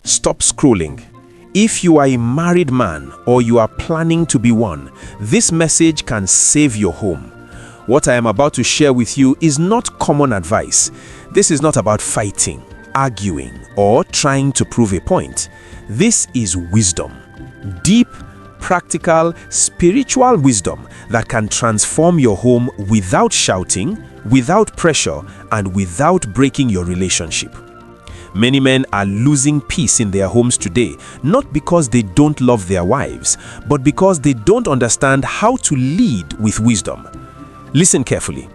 Stop scrolling. If you are a married man or you are planning to be one, this message can save your home. What I am about to share with you is not common advice. This is not about fighting, arguing, or trying to prove a point. This is wisdom. Deep, practical, spiritual wisdom that can transform your home without shouting, without pressure, and without breaking your relationship. Many men are losing peace in their homes today, not because they don't love their wives, but because they don't understand how to lead with wisdom. Listen carefully.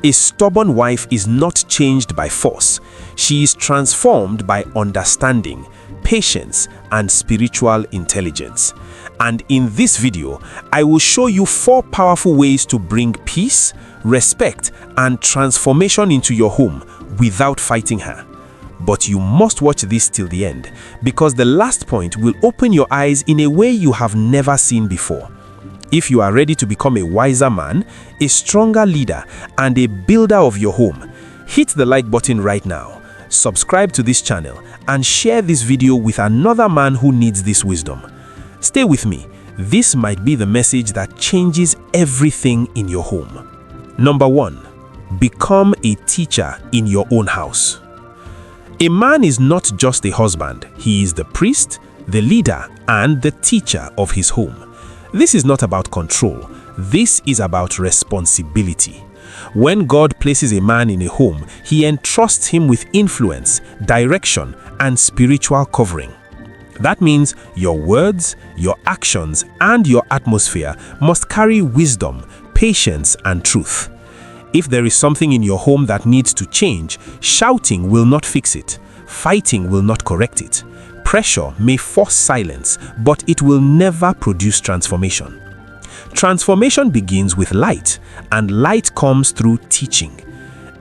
A stubborn wife is not changed by force. She is transformed by understanding, patience, and spiritual intelligence. And in this video, I will show you 4 powerful ways to bring peace, respect, and transformation into your home without fighting her. But you must watch this till the end, because the last point will open your eyes in a way you have never seen before. If you are ready to become a wiser man, a stronger leader, and a builder of your home, hit the like button right now, subscribe to this channel, and share this video with another man who needs this wisdom. Stay with me. This might be the message that changes everything in your home. Number 1. Become a teacher in your own house. A man is not just a husband. He is the priest, the leader, and the teacher of his home. This is not about control. This is about responsibility. When God places a man in a home, He entrusts him with influence, direction, and spiritual covering. That means your words, your actions, and your atmosphere must carry wisdom, patience, and truth. If there is something in your home that needs to change, shouting will not fix it. Fighting will not correct it. Pressure may force silence, but it will never produce transformation. Transformation begins with light, and light comes through teaching.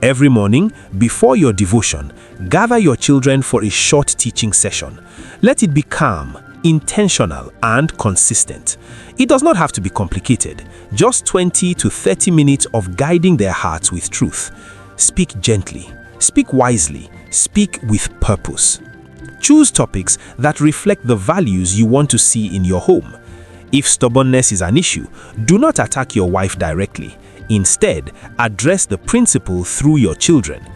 Every morning, before your devotion, gather your children for a short teaching session. Let it be calm, intentional, and consistent. It does not have to be complicated. Just 20 to 30 minutes of guiding their hearts with truth. Speak gently, speak wisely, speak with purpose. Choose topics that reflect the values you want to see in your home. If stubbornness is an issue, do not attack your wife directly. Instead, address the principle through your children.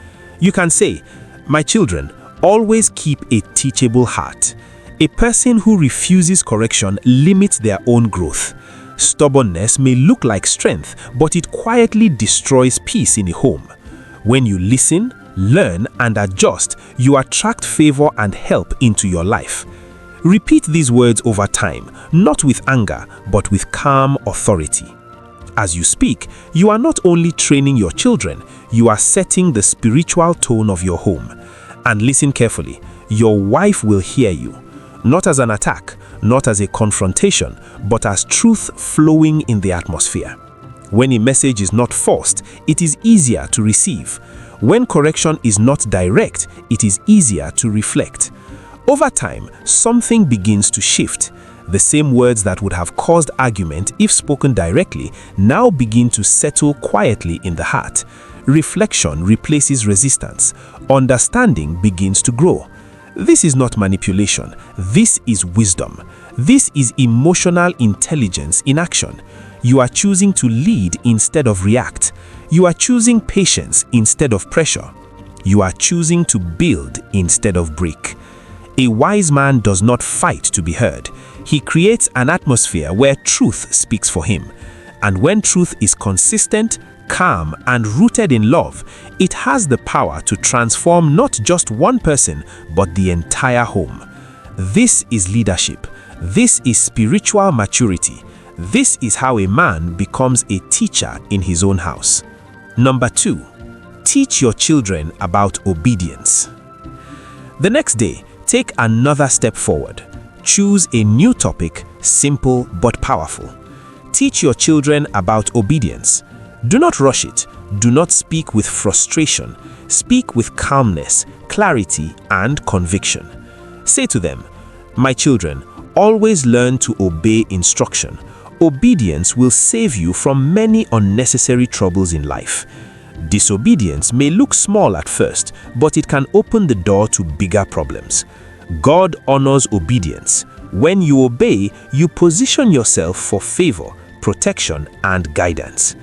You can say, "My children, always keep a teachable heart." A person who refuses correction limits their own growth. Stubbornness may look like strength, but it quietly destroys peace in a home. When you listen, learn, and adjust, you attract favor and help into your life. Repeat these words over time, not with anger, but with calm authority. As you speak, you are not only training your children, you are setting the spiritual tone of your home. And listen carefully, your wife will hear you. Not as an attack, not as a confrontation, but as truth flowing in the atmosphere. When a message is not forced, it is easier to receive. When correction is not direct, it is easier to reflect. Over time, something begins to shift. The same words that would have caused argument if spoken directly now begin to settle quietly in the heart. Reflection replaces resistance. Understanding begins to grow. This is not manipulation. This is wisdom. This is emotional intelligence in action. You are choosing to lead instead of react. You are choosing patience instead of pressure. You are choosing to build instead of break. A wise man does not fight to be heard. He creates an atmosphere where truth speaks for him. And when truth is consistent, calm, and rooted in love, it has the power to transform not just one person, but the entire home. This is leadership. This is spiritual maturity. This is how a man becomes a teacher in his own house. Number 2, teach your children about obedience. The next day, take another step forward. Choose a new topic, simple but powerful. Teach your children about obedience. Do not rush it. Do not speak with frustration. Speak with calmness, clarity, and conviction. Say to them, "My children, always learn to obey instruction. Obedience will save you from many unnecessary troubles in life. Disobedience may look small at first, but it can open the door to bigger problems. God honors obedience. When you obey, you position yourself for favor, protection, and guidance.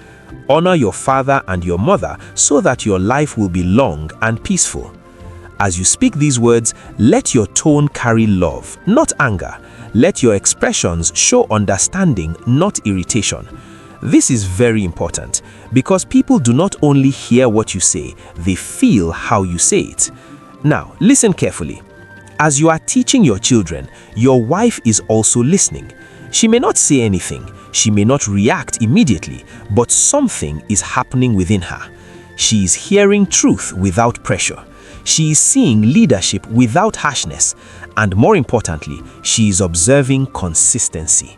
Honor your father and your mother so that your life will be long and peaceful. As you speak these words, let your tone carry love, not anger. Let your expressions show understanding, not irritation. This is very important because people do not only hear what you say, they feel how you say it. Now, listen carefully. As you are teaching your children, your wife is also listening. She may not say anything, she may not react immediately, but something is happening within her. She is hearing truth without pressure. She is seeing leadership without harshness, and more importantly, she is observing consistency.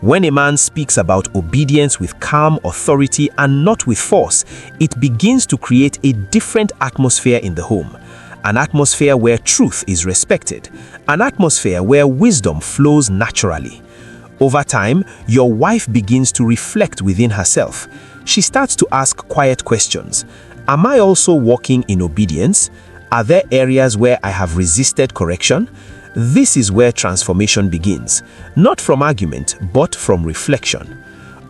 When a man speaks about obedience with calm authority and not with force, it begins to create a different atmosphere in the home. An atmosphere where truth is respected, an atmosphere where wisdom flows naturally. Over time, your wife begins to reflect within herself. She starts to ask quiet questions. Am I also walking in obedience? Are there areas where I have resisted correction? This is where transformation begins, not from argument, but from reflection.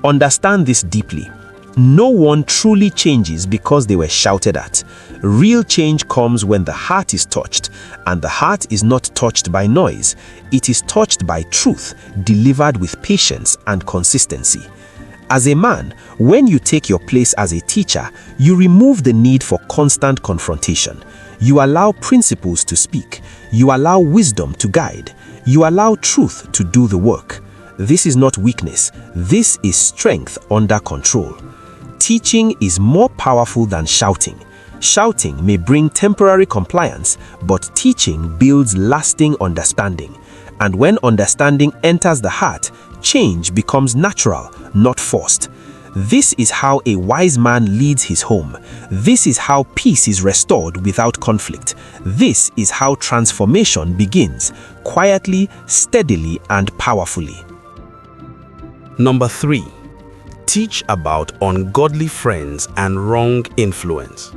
Understand this deeply. No one truly changes because they were shouted at. Real change comes when the heart is touched, and the heart is not touched by noise. It is touched by truth, delivered with patience and consistency. As a man, when you take your place as a teacher, you remove the need for constant confrontation. You allow principles to speak. You allow wisdom to guide. You allow truth to do the work. This is not weakness. This is strength under control. Teaching is more powerful than shouting. Shouting may bring temporary compliance, but teaching builds lasting understanding. And when understanding enters the heart, change becomes natural, not forced. This is how a wise man leads his home. This is how peace is restored without conflict. This is how transformation begins, quietly, steadily, and powerfully. Number 3. Teach about ungodly friends and wrong influence.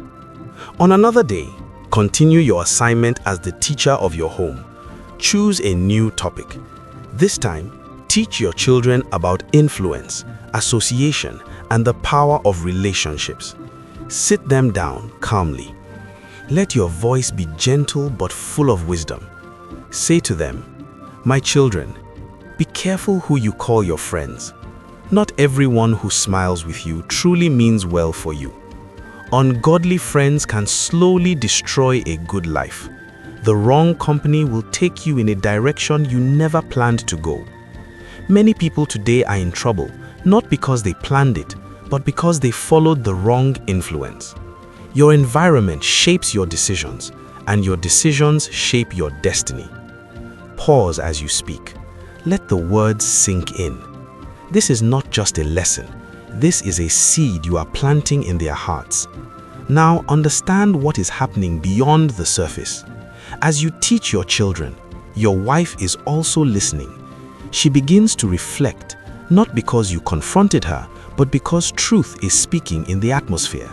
On another day, continue your assignment as the teacher of your home. Choose a new topic. This time, teach your children about influence, association, and the power of relationships. Sit them down calmly. Let your voice be gentle but full of wisdom. Say to them, "My children, be careful who you call your friends. Not everyone who smiles with you truly means well for you. Ungodly friends can slowly destroy a good life. The wrong company will take you in a direction you never planned to go." Many people today are in trouble, not because they planned it, but because they followed the wrong influence. Your environment shapes your decisions, and your decisions shape your destiny. Pause as you speak. Let the words sink in. This is not just a lesson. This is a seed you are planting in their hearts. Now understand what is happening beyond the surface. As you teach your children, your wife is also listening. She begins to reflect, not because you confronted her, but because truth is speaking in the atmosphere.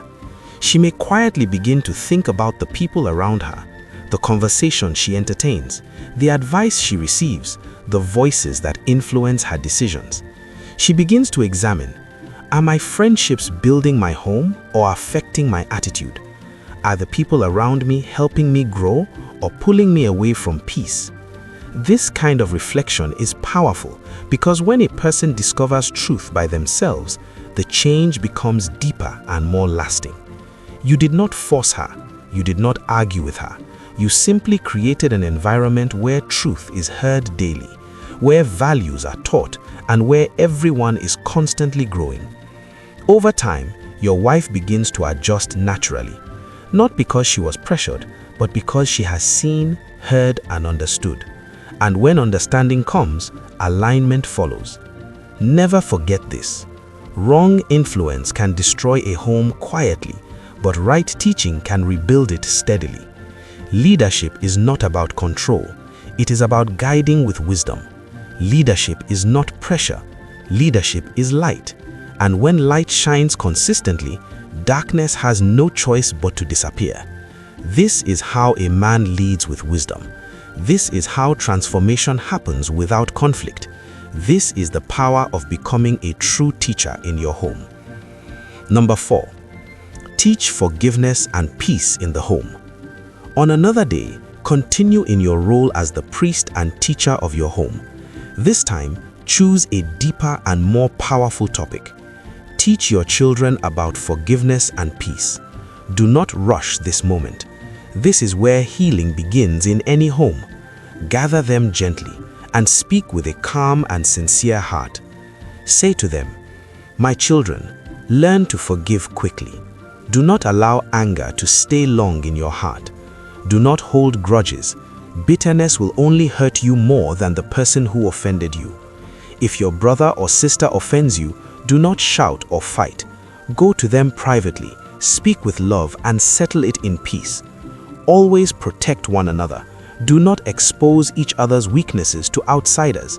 She may quietly begin to think about the people around her, the conversation she entertains, the advice she receives, the voices that influence her decisions. She begins to examine, are my friendships building my home or affecting my attitude? Are the people around me helping me grow or pulling me away from peace? This kind of reflection is powerful because when a person discovers truth by themselves, the change becomes deeper and more lasting. You did not force her. You did not argue with her. You simply created an environment where truth is heard daily, where values are taught, and where everyone is constantly growing. Over time, your wife begins to adjust naturally, not because she was pressured, but because she has seen, heard, and understood. And when understanding comes, alignment follows. Never forget this. Wrong influence can destroy a home quietly, but right teaching can rebuild it steadily. Leadership is not about control. It is about guiding with wisdom. Leadership is not pressure. Leadership is light. And when light shines consistently, darkness has no choice but to disappear. This is how a man leads with wisdom. This is how transformation happens without conflict. This is the power of becoming a true teacher in your home. Number 4, teach forgiveness and peace in the home. On another day, continue in your role as the priest and teacher of your home. This time, choose a deeper and more powerful topic. Teach your children about forgiveness and peace. Do not rush this moment. This is where healing begins in any home. Gather them gently and speak with a calm and sincere heart. Say to them, "My children, learn to forgive quickly. Do not allow anger to stay long in your heart. Do not hold grudges. Bitterness will only hurt you more than the person who offended you. If your brother or sister offends you, do not shout or fight. Go to them privately, speak with love, and settle it in peace. Always protect one another. Do not expose each other's weaknesses to outsiders.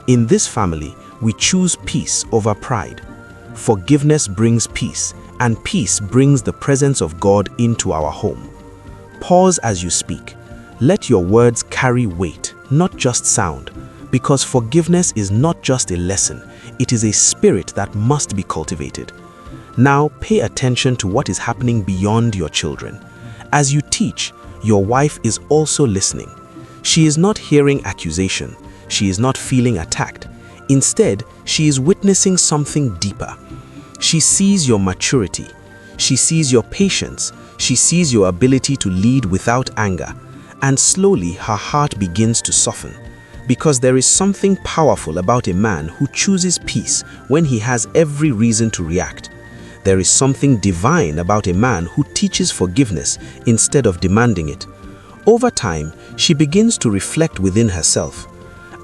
In this family, we choose peace over pride. Forgiveness brings peace, and peace brings the presence of God into our home." Pause as you speak. Let your words carry weight, not just sound, because forgiveness is not just a lesson, it is a spirit that must be cultivated. Now pay attention to what is happening beyond your children. As you teach, your wife is also listening. She is not hearing accusation. She is not feeling attacked. Instead, she is witnessing something deeper. She sees your maturity. She sees your patience. She sees your ability to lead without anger. And slowly, her heart begins to soften. Because there is something powerful about a man who chooses peace when he has every reason to react. There is something divine about a man who teaches forgiveness instead of demanding it. Over time, she begins to reflect within herself.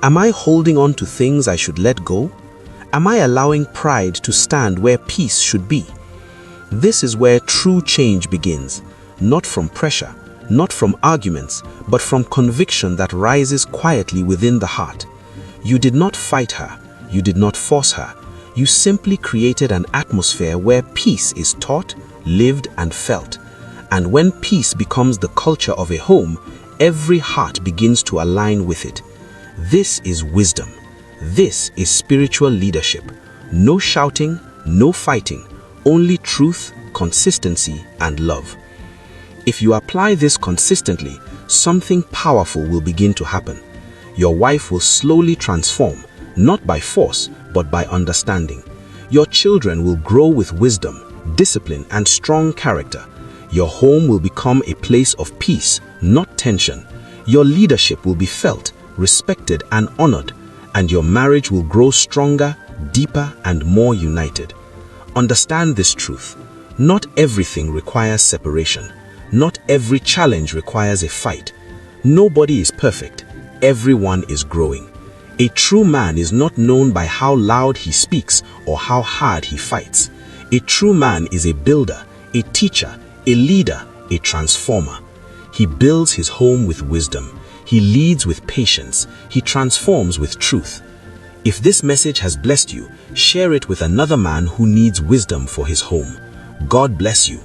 Am I holding on to things I should let go? Am I allowing pride to stand where peace should be? This is where true change begins, not from pressure, not from arguments, but from conviction that rises quietly within the heart. You did not fight her. You did not force her. You simply created an atmosphere where peace is taught, lived, and felt. And when peace becomes the culture of a home, every heart begins to align with it. This is wisdom. This is spiritual leadership. No shouting, no fighting, only truth, consistency, and love. If you apply this consistently, something powerful will begin to happen. Your wife will slowly transform, not by force, but by understanding. Your children will grow with wisdom, discipline, and strong character. Your home will become a place of peace, not tension. Your leadership will be felt, respected, and honored, and your marriage will grow stronger, deeper, and more united. Understand this truth. Not everything requires separation. Not every challenge requires a fight. Nobody is perfect. Everyone is growing. A true man is not known by how loud he speaks or how hard he fights. A true man is a builder, a teacher, a leader, a transformer. He builds his home with wisdom. He leads with patience. He transforms with truth. If this message has blessed you, share it with another man who needs wisdom for his home. God bless you.